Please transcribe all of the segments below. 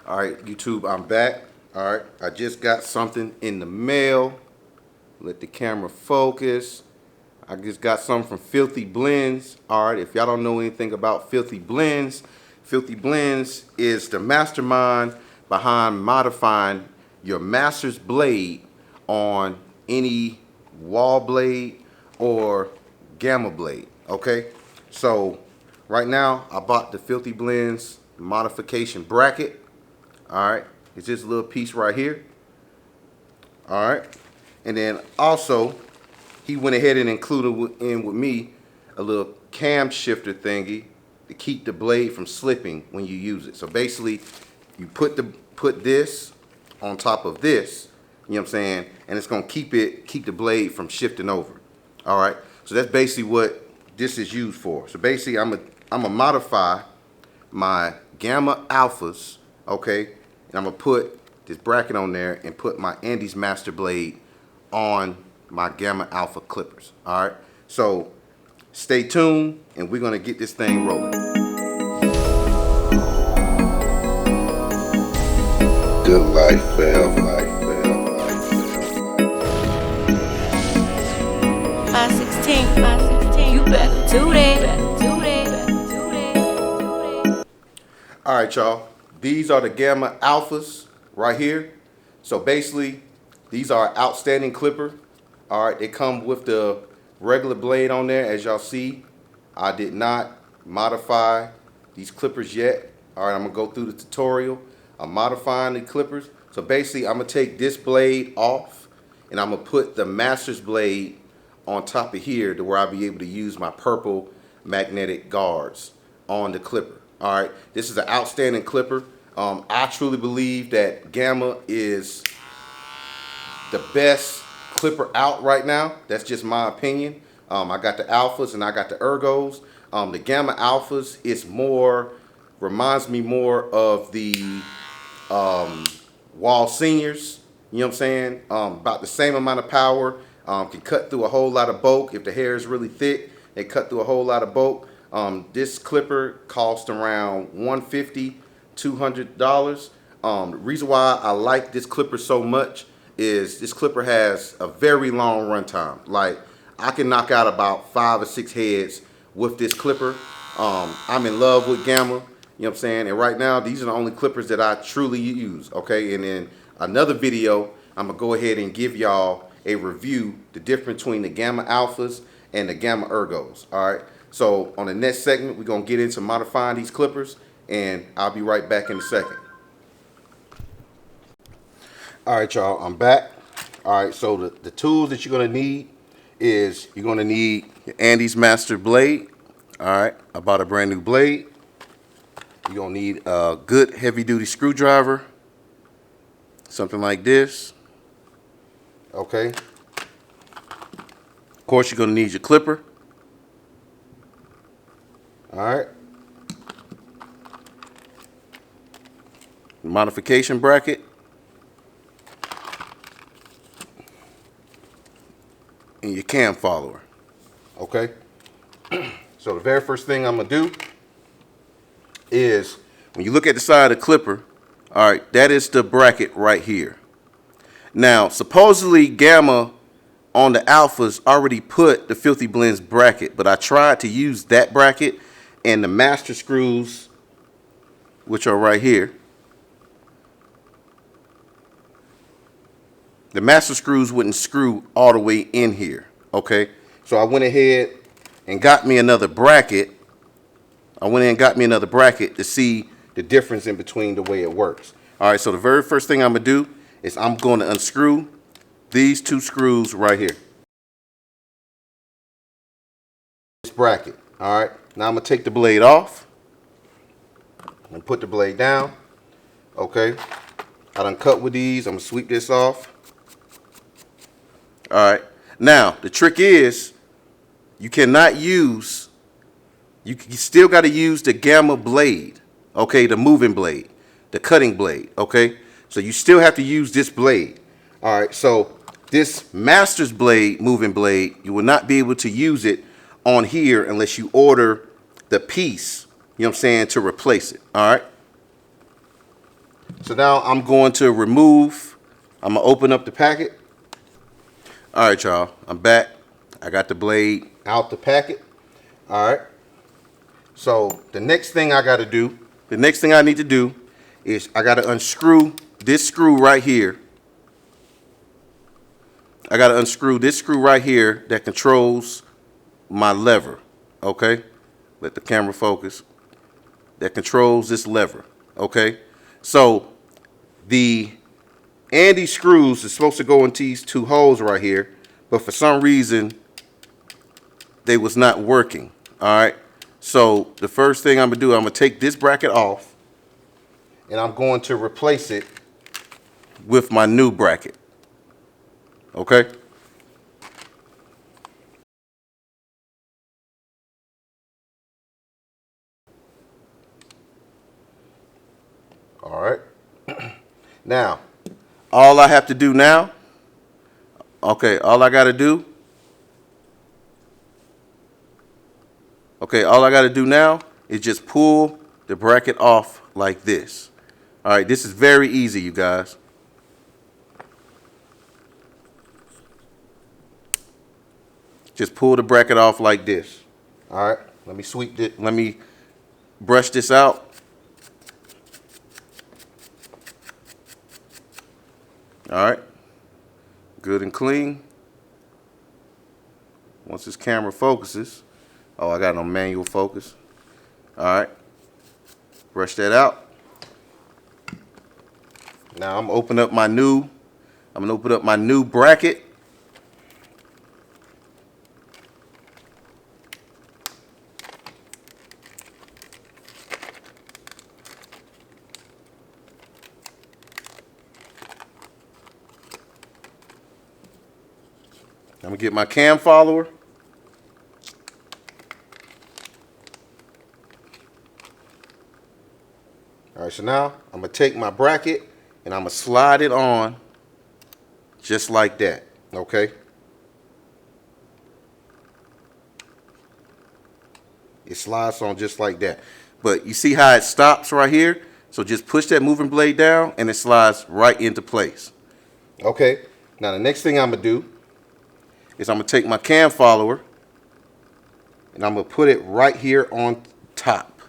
All right, YouTube, I'm back. All right, I just got something in the mail. Let the camera focus. I just got something from Filthy Blends. All right, if y'all don't know anything about Filthy Blends is the mastermind behind modifying your master's blade on any wall blade or gamma blade. Okay, so right now I bought the Filthy Blends modification bracket. All right, it's this little piece right here. All right, and then also he went ahead and included in with me a little cam shifter thingy to keep the blade from slipping when you use it. So basically, you put this on top of this, you know what I'm saying, and it's gonna keep the blade from shifting over. All right, so that's basically what this is used for. So basically, I'm gonna modify my gamma alphas, okay, and I'm gonna put this bracket on there and put my ANDIS master blade on my gamma alpha clippers. All right, so stay tuned and we're gonna get this thing rolling. Good life, fam. 516, you better do that. All right, y'all. These are the gamma alphas right here. So basically, these are outstanding clipper. All right, they come with the regular blade on there, as y'all see. I did not modify these clippers yet. All right, I'm gonna go through the tutorial. I'm modifying the clippers. So basically, I'm gonna take this blade off, and I'm gonna put the master's blade on top of here to where I'll be able to use my purple magnetic guards on the clipper. All right, this is an outstanding clipper. I truly believe that gamma is the best clipper out right now. That's just my opinion. I got the alphas and I got the ergos. The gamma alphas is reminds me more of the wall seniors. You know what I'm saying? About the same amount of power. Can cut through a whole lot of bulk. If the hair is really thick, they cut through a whole lot of bulk. This clipper cost around $150, $200. The reason why I like this clipper so much is this clipper has a very long run time. Like, I can knock out about 5 or 6 heads with this clipper. I'm in love with gamma, you know what I'm saying? And right now, these are the only clippers that I truly use, okay? And in another video, I'm gonna go ahead and give y'all a review, the difference between the gamma alphas and the gamma ergos, all right? So on the next segment, we're gonna get into modifying these clippers, and I'll be right back in a second. All right, y'all, I'm back. All right, so the tools that you're gonna need is you're gonna need your ANDIS master blade. All right, I bought a brand new blade. You're gonna need a good heavy duty screwdriver, something like this. Okay. Of course, you're gonna need your clipper. All right. Modification bracket. And your cam follower. Okay. So the very first thing I'm gonna do is, when you look at the side of the clipper, all right, that is the bracket right here. Now, supposedly gamma on the alphas already put the Filthy Blends bracket, but I tried to use that bracket, and the master screws, which are right here, the master screws wouldn't screw all the way in here, okay? So I went ahead and got me another bracket. To see the difference in between the way it works. All right, so the very first thing I'm gonna do is I'm going to unscrew these 2 screws right here. This bracket, all right? Now I'm gonna take the blade off and put the blade down, okay? I done cut with these, I'm gonna sweep this off. All right, now the trick is you still gotta use the gamma blade, okay? The moving blade, the cutting blade, okay? So you still have to use this blade. All right, so this master's blade, moving blade, you will not be able to use it on here unless you order the piece, you know what I'm saying, to replace it, all right? So now I'm going to remove, I'm gonna open up the packet. All right, y'all, I'm back. I got the blade out the packet. All right. So the next thing I gotta do, the next thing I need to do is I gotta unscrew this screw right here. I gotta unscrew this screw right here that controls my lever, okay? Let the camera focus. That controls this lever, okay? So the ANDIS screws is supposed to go into these two holes right here, but for some reason they was not working, all right? So the first thing I'm gonna do, I'm gonna take this bracket off and I'm going to replace it with my new bracket, okay? All right. Now, all I have to do now, okay, all I got to do now is just pull the bracket off like this. All right, this is very easy, you guys. Just pull the bracket off like this. All right, let me sweep it, let me brush this out. All right, good and clean. Once this camera focuses, oh, I got it on manual focus. All right, brush that out. Now I'm gonna open up my new bracket. I'm gonna get my cam follower. All right, so now I'm gonna take my bracket and I'm gonna slide it on just like that, okay? It slides on just like that. But you see how it stops right here? So just push that moving blade down and it slides right into place. Okay, now the next thing I'm gonna do is I'm gonna take my cam follower and I'm gonna put it right here on top,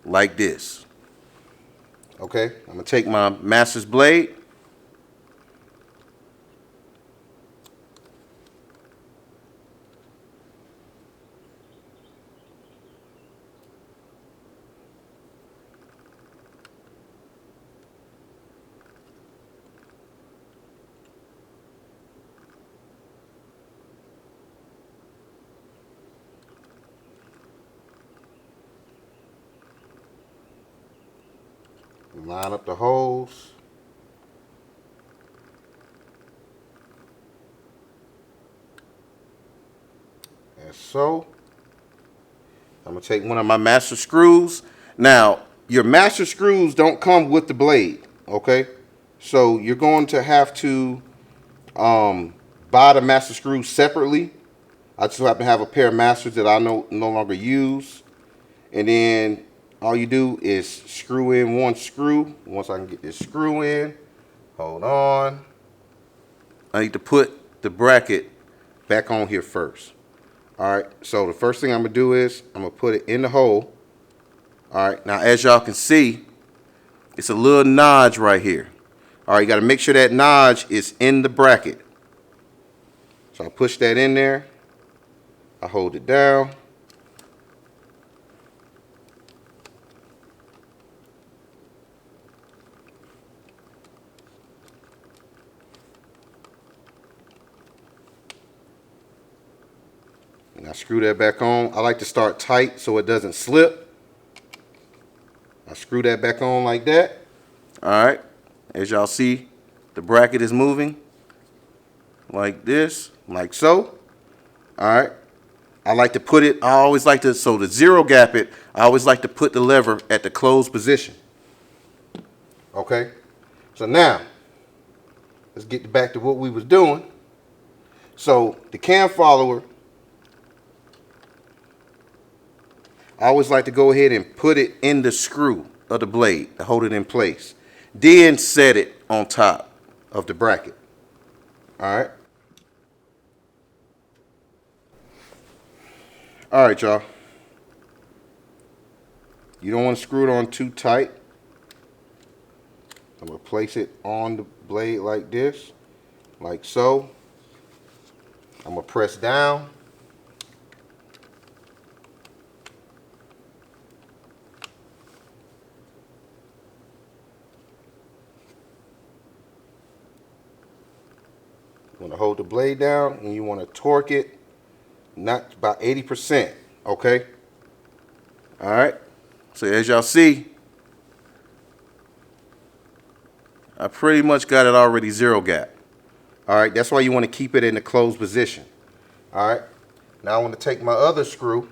like this. Okay, I'm gonna take my master's blade. Line up the holes. As so. I'm gonna take one of my master screws. Now, your master screws don't come with the blade, okay? So you're going to have to buy the master screws separately. I just happen to have a pair of masters that I no longer use. And then all you do is screw in one screw. Once I can get this screw in, hold on. I need to put the bracket back on here first. All right, so the first thing I'm gonna do is I'm gonna put it in the hole. All right, now as y'all can see, it's a little notch right here. All right, you gotta make sure that notch is in the bracket. So I push that in there. I hold it down. And I screw that back on. I like to start tight so it doesn't slip. I screw that back on like that. All right, as y'all see, the bracket is moving like this, like so. All right, I like to put it, I always like to, so to zero gap it, I always like to put the lever at the closed position. Okay, so now, let's get back to what we was doing. So the cam follower, I always like to go ahead and put it in the screw of the blade to hold it in place. then set it on top of the bracket. All right. All right, y'all. You don't want to screw it on too tight. I'm going to place it on the blade like this, like so. I'm going to press down. You want to hold the blade down and you want to torque it, not about 80%, okay? All right. So as y'all see, I pretty much got it already zero gap. All right, that's why you want to keep it in the closed position. All right, now I want to take my other screw.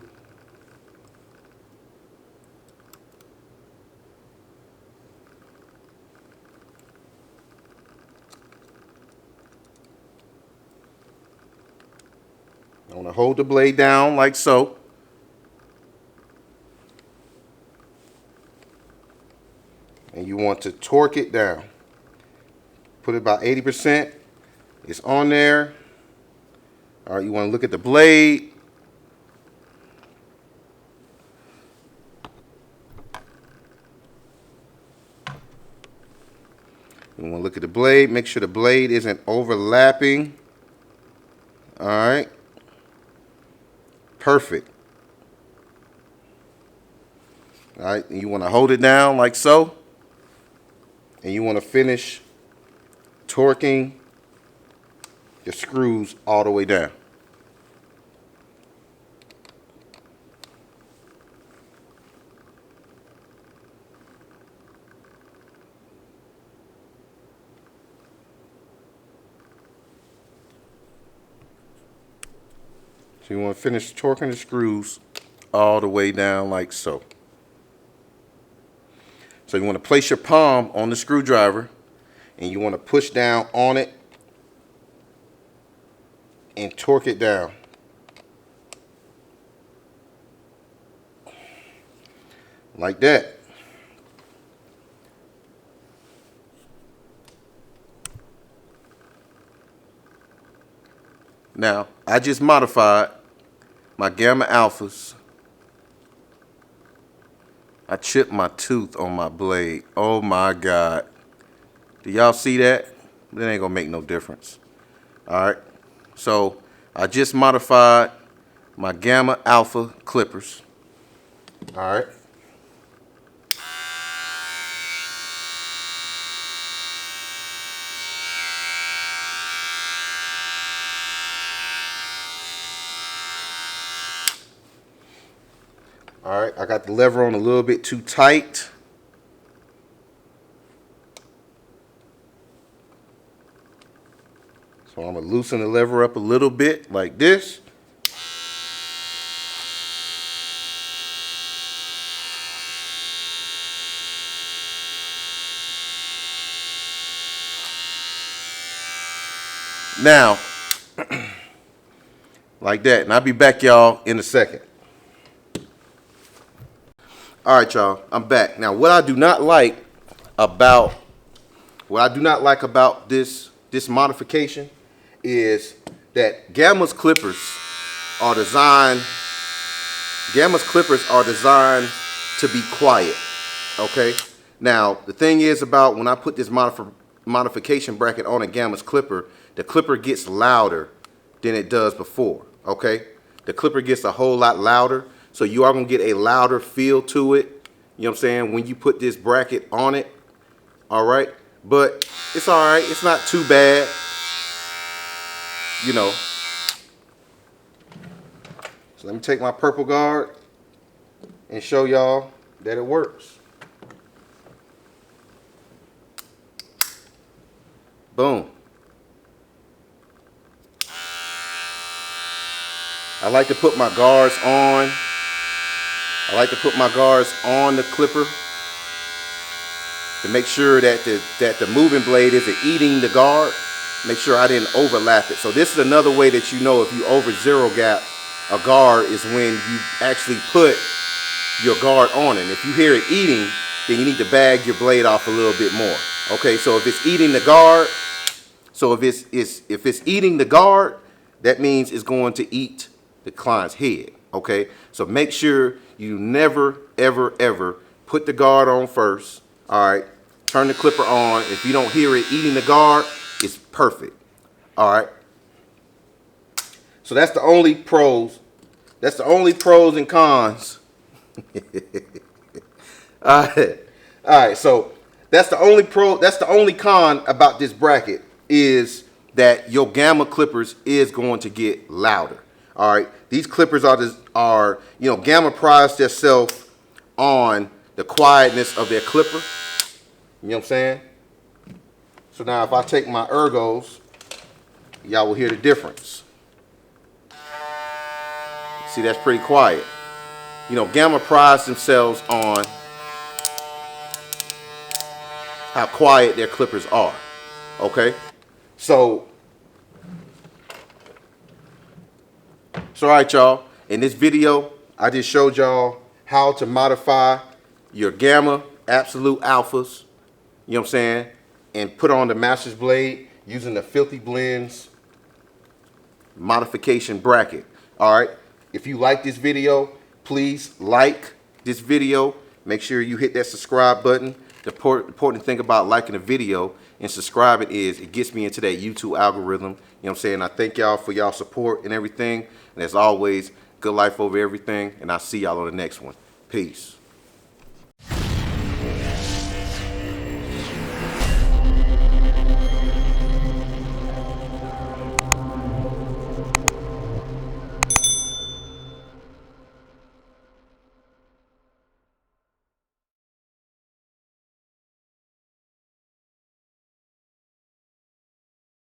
I want to hold the blade down like so. And you want to torque it down. Put it about 80%. It's on there. All right, you want to look at the blade. You want to look at the blade. Make sure the blade isn't overlapping. All right. Perfect. All right, and you want to hold it down like so. And you want to finish torquing the screws all the way down. So you want to finish torquing the screws all the way down like so. So you want to place your palm on the screwdriver and you want to push down on it and torque it down. Like that. Now, I just modified my Gamma Alphas. I chipped my tooth on my blade. Oh my God. Do y'all see that? That ain't gonna make no difference. All right. So I just modified my Gamma Alpha clippers. All right. All right, I got the lever on a little bit too tight. So I'm gonna loosen the lever up a little bit like this. Now, like that, and I'll be back, y'all, in a second. All right, y'all, I'm back. Now, what I do not like about this modification is that Gamma's clippers are designed to be quiet. Okay. Now, the thing is about when I put this modification bracket on a Gamma's clipper, the clipper gets louder than it does before. Okay. The clipper gets a whole lot louder. So you are going to get a louder feel to it, you know what I'm saying, when you put this bracket on it, all right? But it's all right. It's not too bad, you know. So let me take my purple guard and show y'all that it works. Boom. I like to put my guards on. I like to put my guards on the clipper to make sure that the moving blade isn't eating the guard. Make sure I didn't overlap it. So this is another way that you know if you over zero gap a guard is when you actually put your guard on it. And if you hear it eating, then you need to bag your blade off a little bit more. Okay, so if it's eating the guard, so if it's eating the guard, that means it's going to eat the client's head. Okay, so make sure you never, ever, ever put the guard on first. All right, turn the clipper on. If you don't hear it eating the guard, it's perfect. All right. So that's the only pros. That's the only pros and cons. All right. So that's the only pro. That's the only con about this bracket is that your gamma clippers is going to get louder. All right. These clippers are gamma prides themselves on the quietness of their clipper. You know what I'm saying? So now if I take my ergos, y'all will hear the difference. See, that's pretty quiet. Gamma prides themselves on how quiet their clippers are. Okay? So all right, y'all. In this video, I just showed y'all how to modify your gamma absolute alphas, you know what I'm saying, and put on the master's blade using the Filthy Blends modification bracket. All right. If you like this video, please like this video. Make sure you hit that subscribe button. The important thing about liking a video and subscribing is it gets me into that YouTube algorithm. You know what I'm saying? I thank y'all for y'all support and everything. And as always, good life over everything. And I'll see y'all on the next one. Peace.